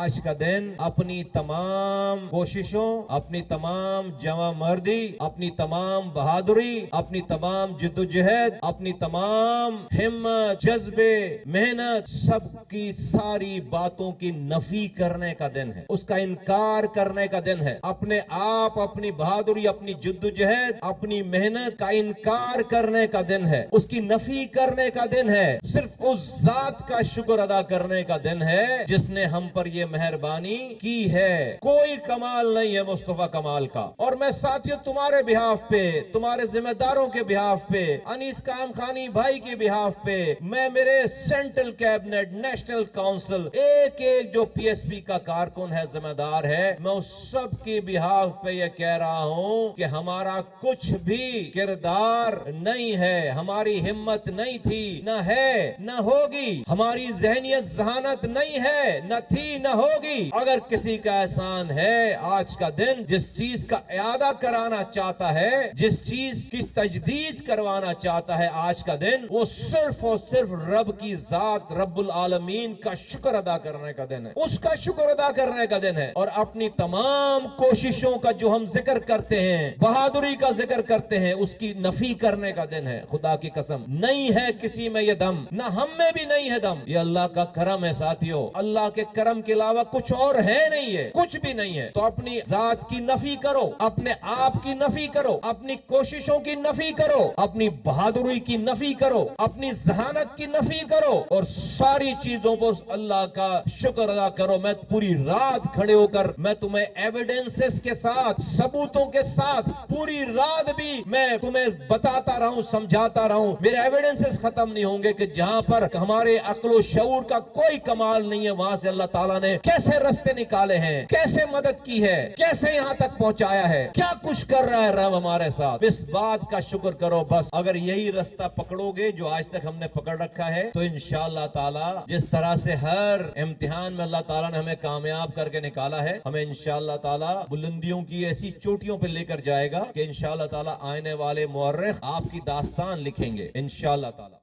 آج کا دن اپنی تمام کوششوں، اپنی تمام جواں مردی، اپنی تمام بہادری، اپنی تمام جدوجہد، اپنی تمام ہمت، جذبے، محنت، سب کی ساری باتوں کی نفی کرنے کا دن ہے، اس کا انکار کرنے کا دن ہے، اپنے آپ، اپنی بہادری، اپنی جدوجہد، اپنی محنت کا انکار کرنے کا دن ہے، اس کی نفی کرنے کا دن ہے، صرف اس ذات کا شکر ادا کرنے کا دن ہے جس نے ہم پر یہ مہربانی کی ہے۔ کوئی کمال نہیں ہے مصطفیٰ کمال کا۔ اور میں ساتھیوں تمہارے بہاف پہ، تمہارے ذمہ داروں کے بہاف پہ، انیس کام خانی بھائی کے بہاف پہ، میں میرے سینٹرل کیبنٹ، نیشنل کاؤنسل، ایک ایک جو پی ایس پی کا کارکن ہے، ذمہ دار ہے، میں اس سب کی بہاف پہ یہ کہہ رہا ہوں کہ ہمارا کچھ بھی کردار نہیں ہے، ہماری ہمت نہیں تھی، نہ ہے، نہ ہوگی، ہماری ذہنیت ذہانت نہیں ہے، نہ تھی، نہ ہوگی۔ اگر کسی کا احسان ہے آج کا دن، جس چیز کا اعادہ کرانا چاہتا ہے، جس چیز کی تجدید کروانا چاہتا ہے آج کا دن، وہ صرف اور صرف رب کی ذات، رب العالمین کا شکر ادا کرنے کا دن ہے، اس کا شکر ادا کرنے کا دن ہے۔ اور اپنی تمام کوششوں کا جو ہم ذکر کرتے ہیں، بہادری کا ذکر کرتے ہیں، اس کی نفی کرنے کا دن ہے۔ خدا کی قسم نہیں ہے کسی میں یہ دم، نہ ہم میں بھی نہیں ہے دم، یہ اللہ کا کرم ہے ساتھیوں، اللہ کے کرم کے علاوہ کچھ اور ہے نہیں ہے، کچھ بھی نہیں ہے۔ تو اپنی ذات کی نفی کرو، اپنے آپ کی نفی کرو، اپنی کوششوں کی نفی کرو، اپنی بہادری کی نفی کرو، اپنی ذہانت کی نفی کرو، اور ساری چیزوں پر اللہ کا شکر ادا کرو۔ میں پوری رات کھڑے ہو کر میں تمہیں ایویڈنسز کے ساتھ، ثبوتوں کے ساتھ پوری رات بھی میں تمہیں بتاتا رہا ہوں، سمجھاتا رہا ہوں، میرے ایویڈنسز ختم نہیں ہوں گے کہ جہاں پر ہمارے عقل و شعور کا کوئی کمال نہیں ہے، وہاں سے اللہ تعالیٰ نے کیسے رستے نکالے ہیں، کیسے مدد کی ہے، کیسے یہاں تک پہنچایا ہے، کیا کچھ کر رہا ہے رب ہمارے ساتھ۔ اس بات کا شکر کرو بس۔ اگر یہی رستہ پکڑو گے جو آج تک ہم نے پکڑ رکھا ہے، تو انشاءاللہ تعالیٰ جس طرح سے ہر امتحان میں اللہ تعالیٰ نے ہمیں کامیاب کر کے نکالا ہے، ہمیں انشاءاللہ تعالیٰ بلندیوں کی ایسی چوٹیوں پہ لے کر جائے گا کہ انشاءاللہ تعالیٰ آنے والے مورخ آپ کی داستان لکھیں گے انشاءاللہ تعالیٰ۔